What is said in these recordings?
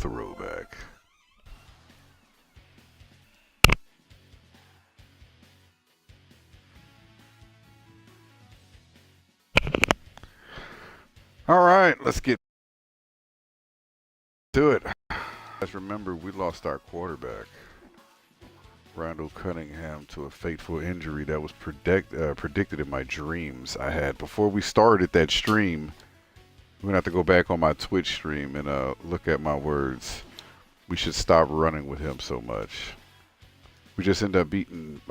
Throwback. All right, let's get to it. Guys, remember, we lost our quarterback, Randall Cunningham, to a fateful injury that was predicted in my dreams I had. Before we started that stream, we're going to have to go back on my Twitch stream and look at my words. We should stop running with him so much. We just ended up beating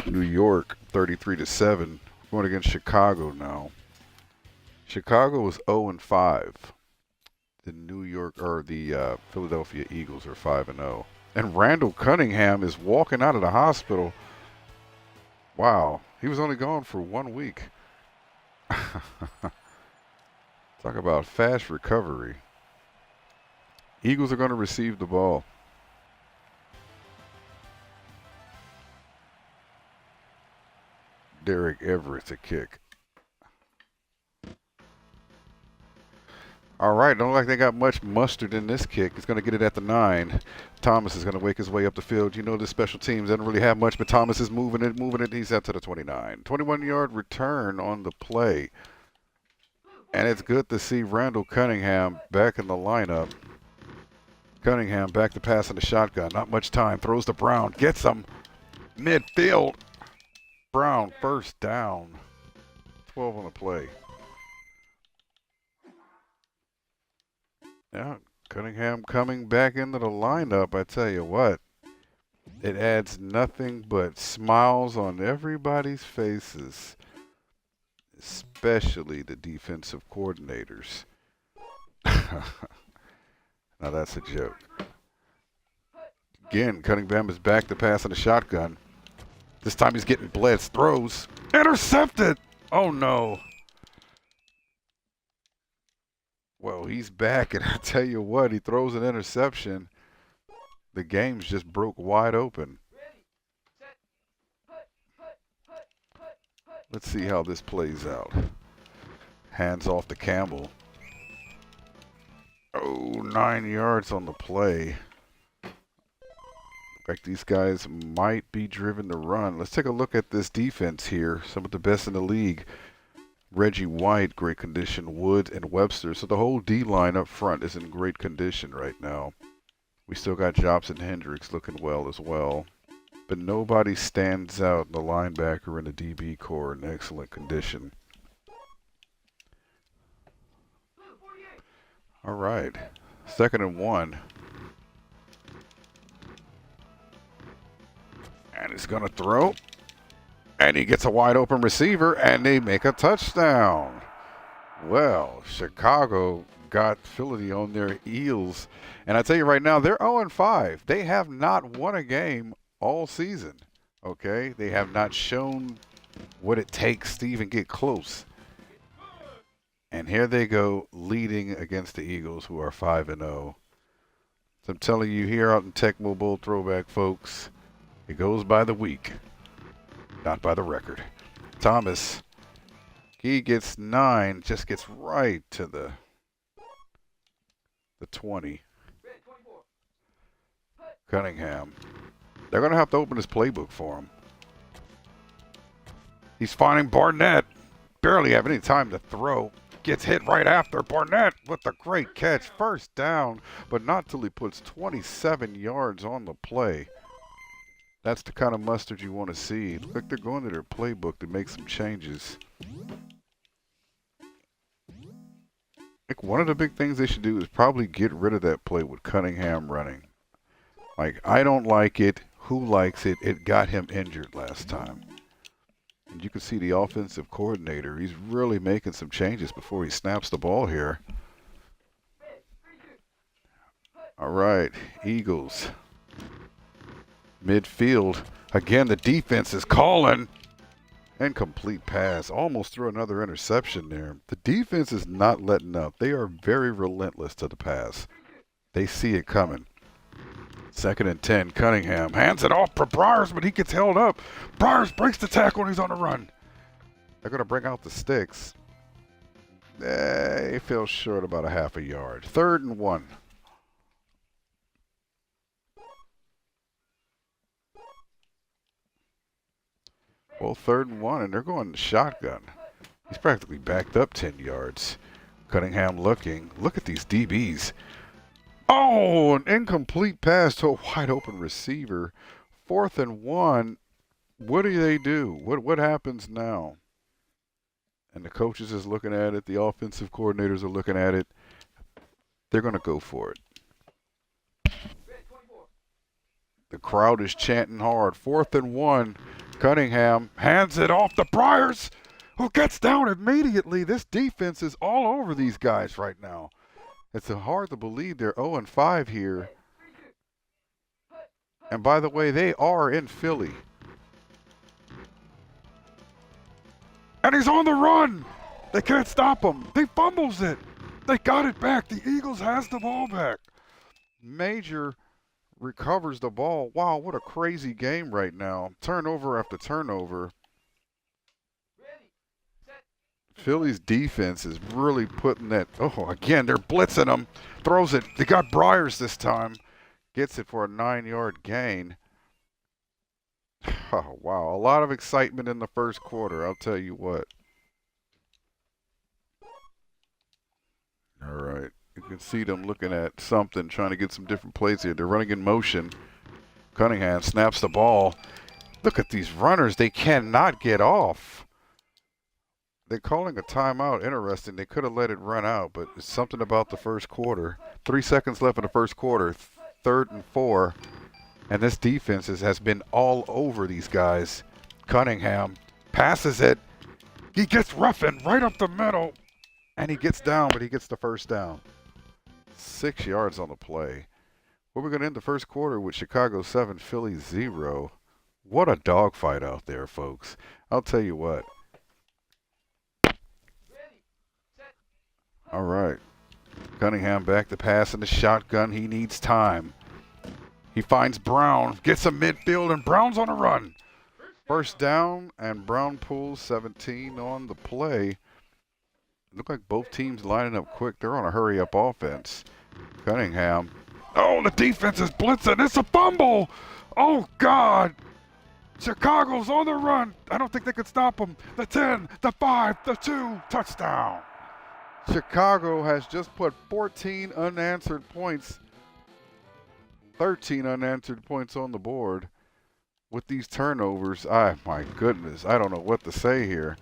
New York 33-7. We're going against Chicago now. Chicago was 0-5. The New York or the Philadelphia Eagles are 5-0. And Randall Cunningham is walking out of the hospital. Wow, he was only gone for 1 week. Talk about fast recovery. Eagles are going to receive the ball. Derek Everett to kick. All right, don't look like they got much mustard in this kick. He's going to get it at the 9. Thomas is going to wake his way up the field. You know the special teams doesn't really have much, but Thomas is moving it. He's out to the 29. 21-yard return on the play. And it's good to see Randall Cunningham back in the lineup. Cunningham back to pass in the shotgun. Not much time. Throws to Brown. Gets him. Midfield. Brown first down. 12 on the play. Yeah, Cunningham coming back into the lineup. I tell you what, it adds nothing but smiles on everybody's faces, especially the defensive coordinators. Now that's a joke. Again, Cunningham is back to pass in the shotgun. This time he's getting blitzed. Throws. Intercepted! Oh no. Well, he's back, and I tell you what, he throws an interception. The game's just broke wide open. Let's see how this plays out. Hands off to Campbell. Oh, 9 yards on the play. Like these guys might be driven to run. Let's take a look at this defense here. Some of the best in the league. Reggie White, great condition. Wood and Webster. So the whole D line up front is in great condition right now. We still got Jobson Hendricks looking well as well. But nobody stands out. The linebacker and the DB core in excellent condition. All right. 2nd and 1. And he's going to throw. And he gets a wide open receiver, and they make a touchdown. Well, Chicago got Philly on their heels. And I tell you right now, they're 0-5. They have not won a game all season. Okay? They have not shown what it takes to even get close. And here they go, leading against the Eagles, who are 5-0. So I'm telling you, here out in Tecmo Bowl Throwback, folks, it goes by the week. Not by the record. Thomas, he gets 9, just gets right to the 20. Cunningham. They're going to have to open his playbook for him. He's finding Barnett. Barely have any time to throw. Gets hit right after. Barnett with a great catch. First down, but not till he puts 27 yards on the play. That's the kind of mustard you want to see. Look like they're going to their playbook to make some changes. I think one of the big things they should do is probably get rid of that play with Cunningham running. Like, I don't like it. Who likes it? It got him injured last time. And you can see the offensive coordinator. He's really making some changes before he snaps the ball here. All right, Eagles. Midfield. Again, the defense is calling. Incomplete pass. Almost threw another interception there. The defense is not letting up. They are very relentless to the pass. They see it coming. 2nd and 10. Cunningham hands it off for Briars, but he gets held up. Briars breaks the tackle and he's on the run. They're going to bring out the sticks. They fell short about a half a yard. 3rd and 1. Well, 3rd and 1, and they're going shotgun. He's practically backed up 10 yards. Cunningham looking. Look at these DBs. Oh, an incomplete pass to a wide open receiver. 4th and 1. What do they do? What happens now? And the coaches is looking at it. The offensive coordinators are looking at it. They're going to go for it. The crowd is chanting hard. 4th and 1. Cunningham hands it off to Bryars, who gets down immediately. This defense is all over these guys right now. It's hard to believe they're 0-5 here. And by the way, they are in Philly. And he's on the run. They can't stop him. He fumbles it. They got it back. The Eagles has the ball back. Major recovers the ball. Wow, what a crazy game right now. Turnover after turnover. Philly's defense is really putting that. Oh, again, they're blitzing them. Throws it. They got Bryars this time. Gets it for a 9-yard gain. Oh, wow. A lot of excitement in the first quarter, I'll tell you what. All right. You can see them looking at something, trying to get some different plays here. They're running in motion. Cunningham snaps the ball. Look at these runners. They cannot get off. They're calling a timeout. Interesting. They could have let it run out, but it's something about the first quarter. 3 seconds left in the first quarter. 3rd and 4. And this defense has been all over these guys. Cunningham passes it. He gets roughened right up the middle. And he gets down, but he gets the first down. 6 yards on the play. We're going to end the first quarter with Chicago 7, Philly 0. What a dogfight out there, folks. I'll tell you what. All right. Cunningham back to pass in the shotgun. He needs time. He finds Brown, gets a midfield, and Brown's on a run. First down, and Brown pulls 17 on the play. Look like both teams lining up quick. They're on a hurry-up offense. Cunningham. Oh, the defense is blitzing. It's a fumble. Oh, God. Chicago's on the run. I don't think they could stop them. The 10, the 5, the 2, touchdown. Chicago has just put 14 unanswered points, 13 unanswered points on the board with these turnovers. My goodness, I don't know what to say here.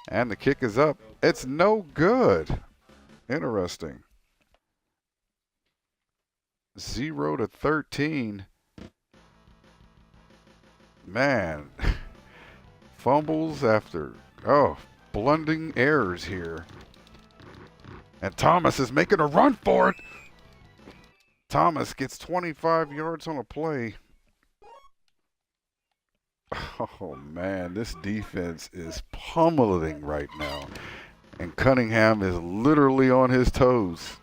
And the kick is up. It's no good. Interesting. 0-13. Man, fumbles after, blundering errors here. And Thomas is making a run for it. Thomas gets 25 yards on a play. Oh, man, this defense is pummeling right now. And Cunningham is literally on his toes.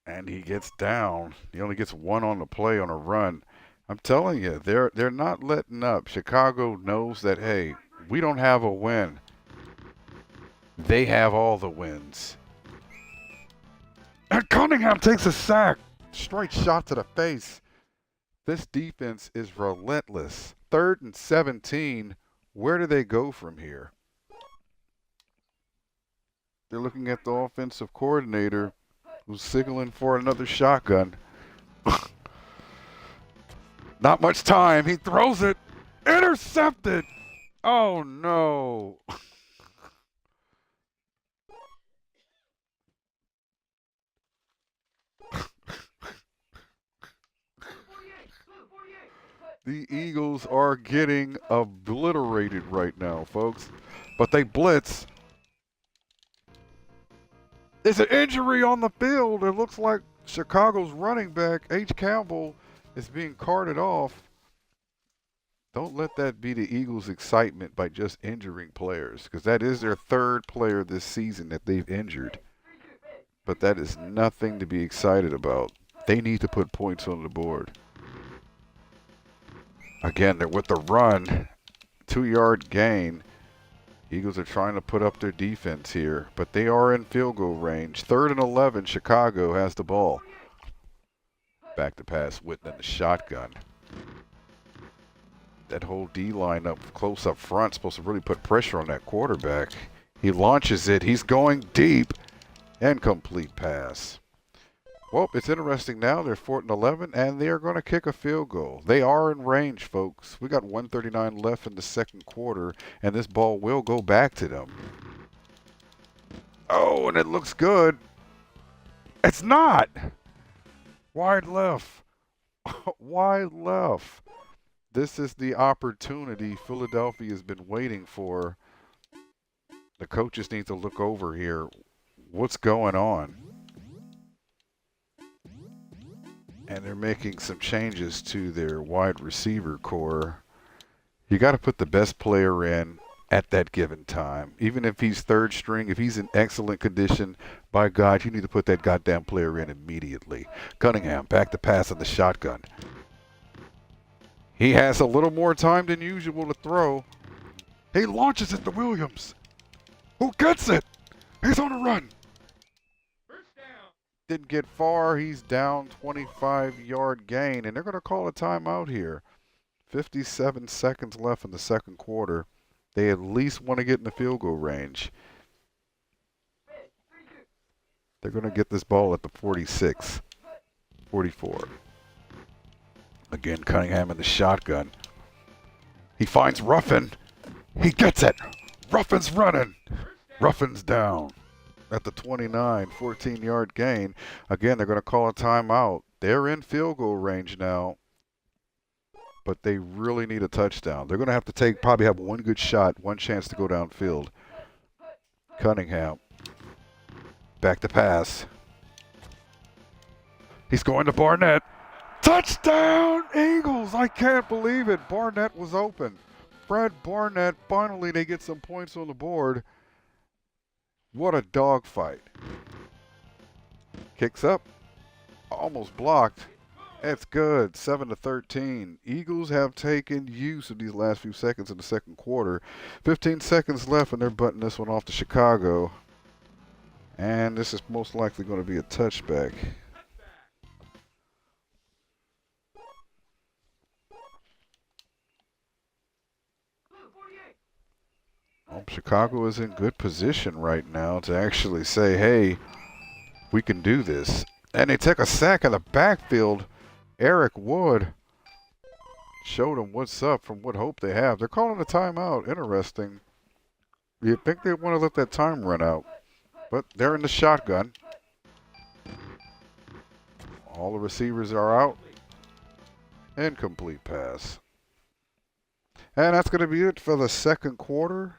And he gets down. He only gets one on the play on a run. I'm telling you, they're not letting up. Chicago knows that, hey, we don't have a win. They have all the wins. And Cunningham takes a sack. Straight shot to the face. This defense is relentless. 3rd and 17. Where do they go from here? They're looking at the offensive coordinator who's signaling for another shotgun. Not much time. He throws it. Intercepted. Oh, no. The Eagles are getting obliterated right now, folks. But they blitz. There's an injury on the field. It looks like Chicago's running back, H. Campbell, is being carted off. Don't let that be the Eagles' excitement by just injuring players, because that is their 3rd player this season that they've injured. But that is nothing to be excited about. They need to put points on the board. Again, they're with the run, 2-yard gain. Eagles are trying to put up their defense here, but they are in field goal range. 3rd and 11, Chicago has the ball. Back to pass, Whitten in the shotgun. That whole D line up close up front supposed to really put pressure on that quarterback. He launches it. He's going deep. Incomplete pass. Well, it's interesting now. They're 4th and 11, and they are going to kick a field goal. They are in range, folks. We got 1:39 left in the second quarter, and this ball will go back to them. Oh, and it looks good. It's not. Wide left. Wide left. This is the opportunity Philadelphia has been waiting for. The coaches need to look over here. What's going on? And they're making some changes to their wide receiver core. You got to put the best player in at that given time. Even if he's third string, if he's in excellent condition, by God, you need to put that goddamn player in immediately. Cunningham back to pass on the shotgun. He has a little more time than usual to throw. He launches it to Williams. Who gets it? He's on a run. Didn't get far. He's down 25-yard gain, and they're going to call a timeout here. 57 seconds left in the second quarter. They at least want to get in the field goal range. They're going to get this ball at the 46, 44. Again, Cunningham in the shotgun. He finds Ruffin. He gets it. Ruffin's running. Ruffin's down at the 29, 14-yard gain. Again, they're going to call a timeout. They're in field goal range now, but they really need a touchdown. They're going to have to probably have one good shot, one chance to go downfield. Cunningham, back to pass. He's going to Barnett. Touchdown, Eagles! I can't believe it. Barnett was open. Fred Barnett, finally they get some points on the board. What a dogfight. Kicks up. Almost blocked. It's good. 7-13. Eagles have taken use of these last few seconds in the second quarter. 15 seconds left, and they're butting this one off to Chicago. And this is most likely going to be a touchback. Chicago is in good position right now to actually say, hey, we can do this. And they take a sack in the backfield. Eric Wood showed them what's up from what hope they have. They're calling a timeout. Interesting. You'd think they want to let that time run out. But they're in the shotgun. All the receivers are out. Incomplete pass. And that's going to be it for the second quarter.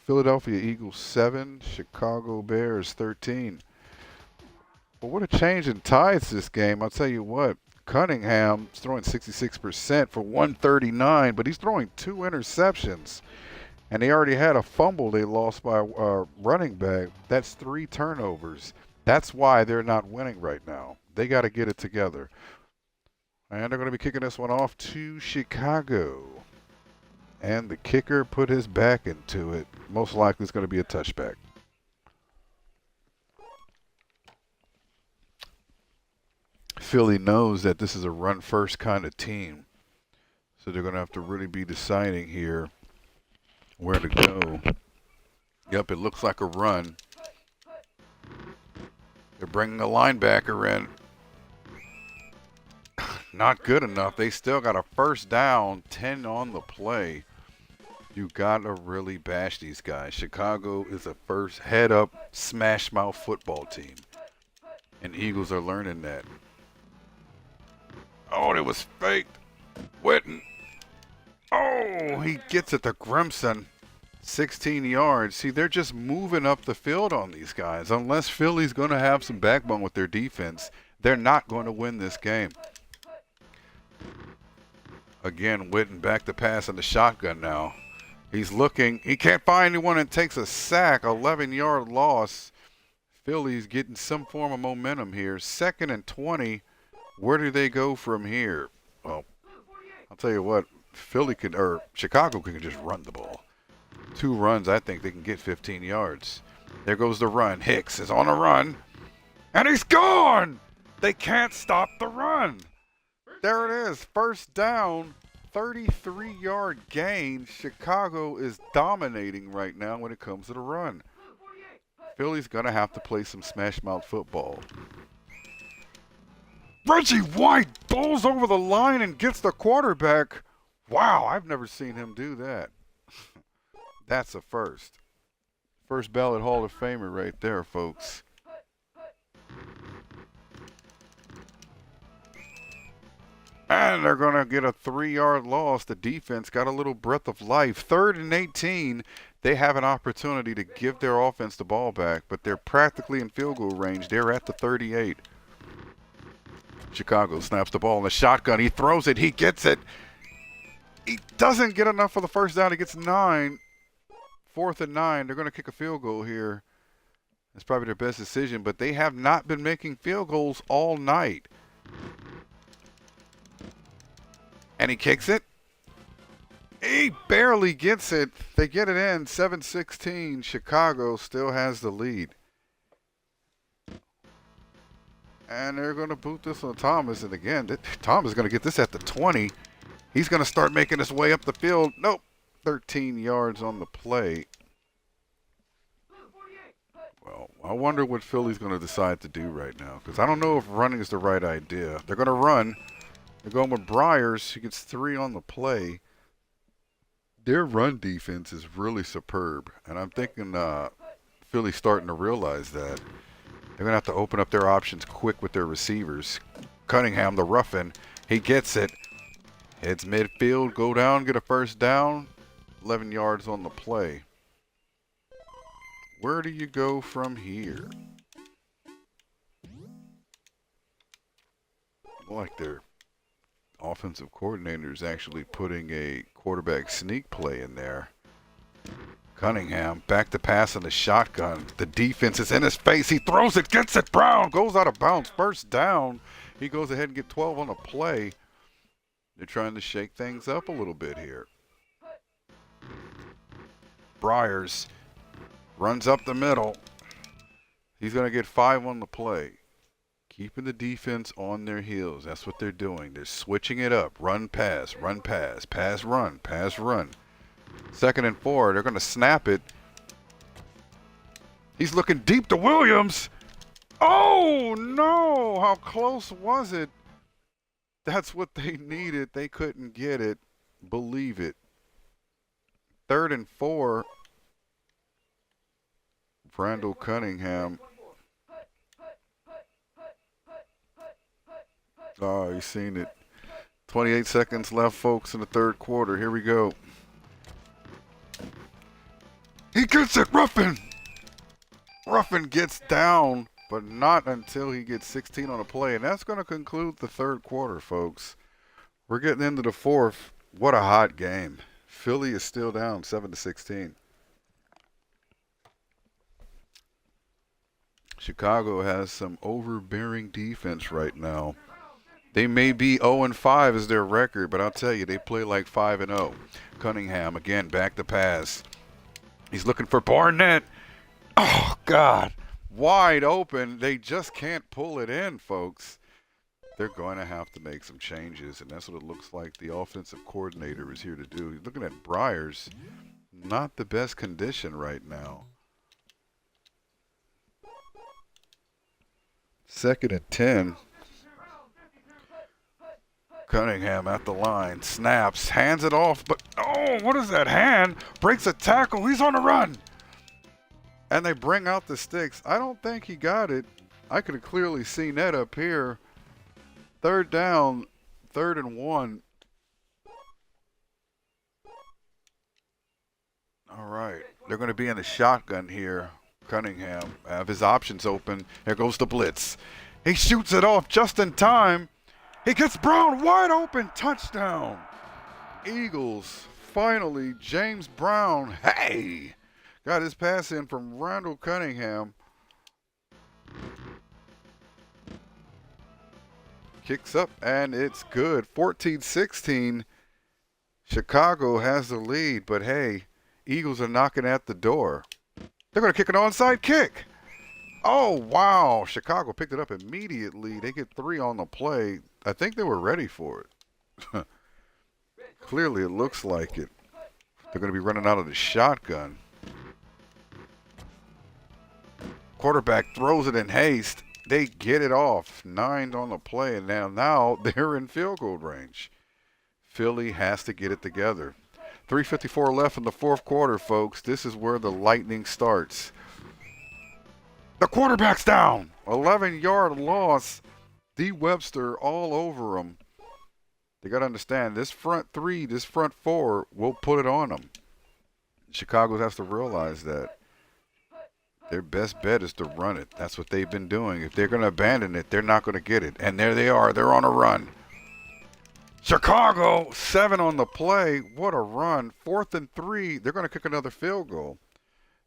Philadelphia Eagles 7, Chicago Bears 13. Well, what a change in tides this game. I'll tell you what, Cunningham's throwing 66% for 139, but he's throwing 2 interceptions. And they already had a fumble they lost by a running back. That's 3 turnovers. That's why they're not winning right now. They got to get it together. And they're going to be kicking this one off to Chicago. And the kicker put his back into it. Most likely it's going to be a touchback. Philly knows that this is a run-first kind of team. So they're going to have to really be deciding here where to go. Yep, it looks like a run. They're bringing a linebacker in. Not good enough. They still got a first down, 10 on the play. You got to really bash these guys. Chicago is a first head-up, smash-mouth football team. And Eagles are learning that. Oh, it was faked. Witten. Oh, he gets it to Grimson. 16 yards. See, they're just moving up the field on these guys. Unless Philly's going to have some backbone with their defense, they're not going to win this game. Again, Witten back to pass in the shotgun now. He's looking. He can't find anyone and takes a sack. 11-yard loss. Philly's getting some form of momentum here. 2nd and 20. Where do they go from here? Well, I'll tell you what. Chicago can just run the ball. 2 runs, I think they can get 15 yards. There goes the run. Hicks is on a run. And he's gone! They can't stop the run. There it is. First down. 33-yard gain. Chicago is dominating right now when it comes to the run. Philly's going to have to play some smash mouth football. Reggie White bowls over the line and gets the quarterback. Wow, I've never seen him do that. That's a first. First ballot Hall of Famer right there, folks. And they're going to get a 3-yard loss. The defense got a little breath of life. 3rd and 18. They have an opportunity to give their offense the ball back, but they're practically in field goal range. They're at the 38. Chicago snaps the ball in the shotgun. He throws it. He gets it. He doesn't get enough for the first down. He gets 9. 4th and 9. They're going to kick a field goal here. It's probably their best decision, but they have not been making field goals all night. And he kicks it. He barely gets it. They get it in. 7-16. Chicago still has the lead. And they're going to boot this on Thomas. And again, Thomas is going to get this at the 20. He's going to start making his way up the field. Nope. 13 yards on the play. Well, I wonder what Philly's going to decide to do right now. Because I don't know if running is the right idea. They're going to run. They're going with Briars. He gets 3 on the play. Their run defense is really superb. And I'm thinking Philly's starting to realize that. They're going to have to open up their options quick with their receivers. Cunningham, the roughing. He gets it. Heads midfield. Go down. Get a first down. 11 yards on the play. Where do you go from here? Like their offensive coordinator is actually putting a quarterback sneak play in there. Cunningham back to pass in the shotgun. The defense is in his face. He throws it, gets it. Brown goes out of bounds. First down. He goes ahead and gets 12 on the play. They're trying to shake things up a little bit here. Briars runs up the middle. He's going to get 5 on the play. Keeping the defense on their heels. That's what they're doing. They're switching it up. Run, pass, run, pass, pass, run, pass, run. 2nd and 4. They're going to snap it. He's looking deep to Williams. Oh, no. How close was it? That's what they needed. They couldn't get it. Believe it. 3rd and 4. Randall Cunningham. Oh, you've seen it. 28 seconds left, folks, in the 3rd quarter. Here we go. He gets it, Ruffin. Ruffin gets down, but not until he gets 16 on a play. And that's going to conclude the 3rd quarter, folks. We're getting into the 4th. What a hot game. Philly is still down 7-16. Chicago has some overbearing defense right now. They may be 0-5 as their record, but I'll tell you, they play like 5-0. Cunningham, again, back to pass. He's looking for Barnett. Oh, God. Wide open. They just can't pull it in, folks. They're going to have to make some changes, and that's what it looks like the offensive coordinator is here to do. He's looking at Briars. Not the best condition right now. 2nd and 10. Cunningham at the line, snaps, hands it off, but oh, what is that hand? Breaks a tackle, he's on the run. And they bring out the sticks. I don't think he got it. I could have clearly seen that up here. 3rd down, 3rd and 1. All right, they're going to be in the shotgun here. Cunningham have his options open. Here goes the blitz. He shoots it off just in time. He gets Brown wide open. Touchdown. Eagles, finally, James Brown. Hey! Got his pass in from Randall Cunningham. Kicks up, and it's good. 14-16. Chicago has the lead, but hey, Eagles are knocking at the door. They're going to kick an onside kick. Oh, wow. Chicago picked it up immediately. They get 3 on the play. I think they were ready for it. Clearly, it looks like it. They're going to be running out of the shotgun. Quarterback throws it in haste. They get it off. 9 on the play, and now they're in field goal range. Philly has to get it together. 3:54 left in the fourth quarter, folks. This is where the lightning starts. The quarterback's down. 11-yard loss. D. Webster all over him. They got to understand, this front three, this front four will put it on them. Chicago has to realize that their best bet is to run it. That's what they've been doing. If they're going to abandon it, they're not going to get it. And there they are. They're on a run. Chicago, 7 on the play. What a run. 4th and 3. They're going to kick another field goal.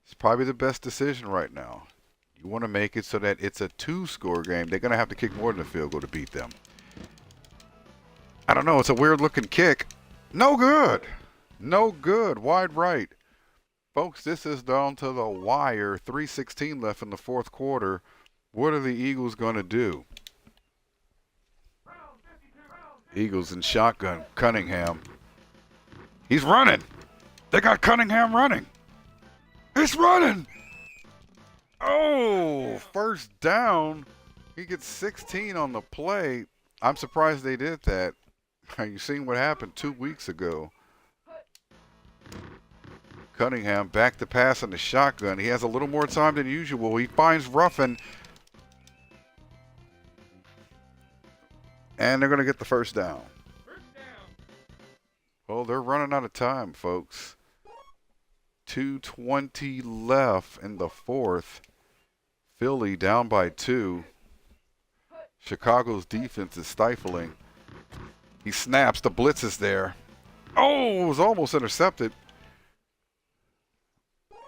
It's probably the best decision right now. You want to make it so that it's a 2-score game. They're going to have to kick more than a field goal to beat them. I don't know. It's a weird-looking kick. No good. No good. Wide right. Folks, this is down to the wire. 3:16 left in the fourth quarter. What are the Eagles going to do? Eagles in shotgun. Cunningham. He's running. They got Cunningham running. He's running. Oh, first down. He gets 16 on the play. I'm surprised they did that. You seen what happened 2 weeks ago. Cunningham back to pass on the shotgun. He has a little more time than usual. He finds Ruffin. And they're going to get the first down. Well, they're running out of time, folks. 2:20 left in the fourth. Philly down by 2. Chicago's defense is stifling. He snaps. The blitz is there. Oh, it was almost intercepted.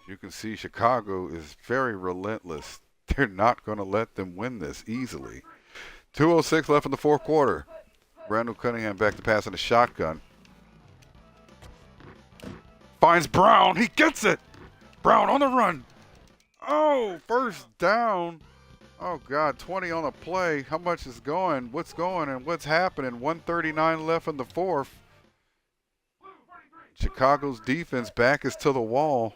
You can see Chicago is very relentless. They're not going to let them win this easily. 2:06 left in the fourth quarter. Randall Cunningham back to pass on a shotgun. Finds Brown. He gets it. Brown on the run. Oh, first down. Oh, God, 20 on the play. How much is going? What's going and what's happening? 1:39 left in the fourth. Chicago's defense back is to the wall.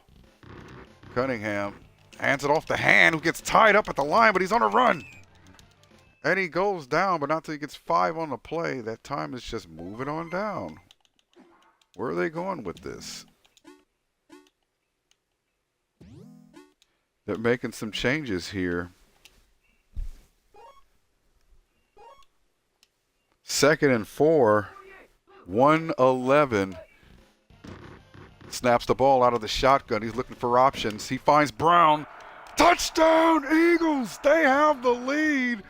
Cunningham hands it off the hand, who gets tied up at the line, but he's on a run. And he goes down, but not until he gets 5 on the play. That time is just moving on down. Where are they going with this? They're making some changes here. 2nd and 4. 1:11. Snaps the ball out of the shotgun. He's looking for options. He finds Brown. Touchdown, Eagles! They have the lead.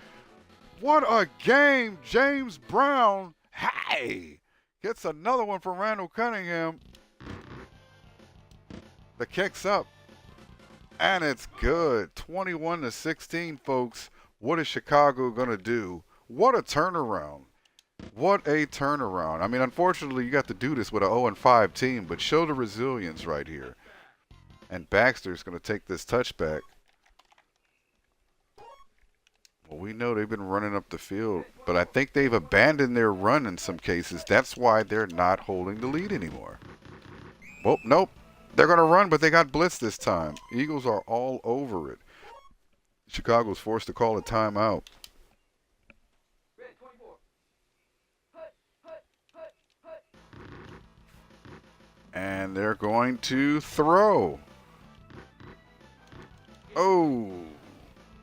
What a game. James Brown, hey, gets another one from Randall Cunningham. The kick's up. And it's good. 21-16, folks. What is Chicago going to do? What a turnaround. What a turnaround. I mean, unfortunately, you got to do this with an 0-5 team, but show the resilience right here. And Baxter's going to take this touchback. Well, we know they've been running up the field, but I think they've abandoned their run in some cases. That's why they're not holding the lead anymore. Well, nope. They're going to run, but they got blitzed this time. Eagles are all over it. Chicago's forced to call a timeout. And they're going to throw. Oh,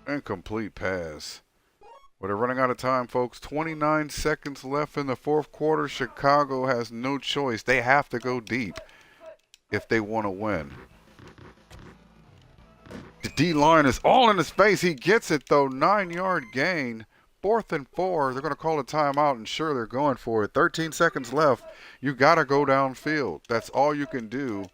incomplete pass. Well, they're running out of time, folks. 29 seconds left in the fourth quarter. Chicago has no choice. They have to go deep if they want to win. The D-line is all in his face. He gets it, though. 9-yard gain. 4th and 4. They're going to call a timeout, and sure, they're going for it. 13 seconds left. You got to go downfield. That's all you can do.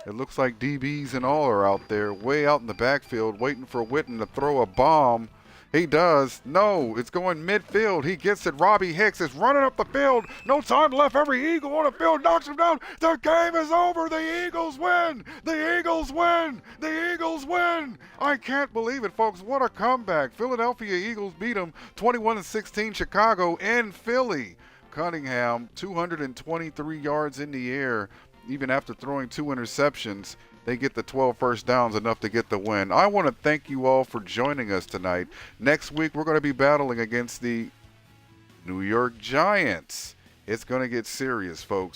It looks like DBs and all are out there, way out in the backfield, waiting for Witten to throw a bomb. He does. No, it's going midfield. He gets it. Robbie Hicks is running up the field. No time left. Every Eagle on the field knocks him down. The game is over. The Eagles win. The Eagles win. The Eagles win. I can't believe it, folks. What a comeback. Philadelphia Eagles beat them 21-16. Chicago in Philly. Cunningham, 223 yards in the air, even after throwing 2 interceptions. They get the 12 first downs, enough to get the win. I want to thank you all for joining us tonight. Next week, we're going to be battling against the New York Giants. It's going to get serious, folks.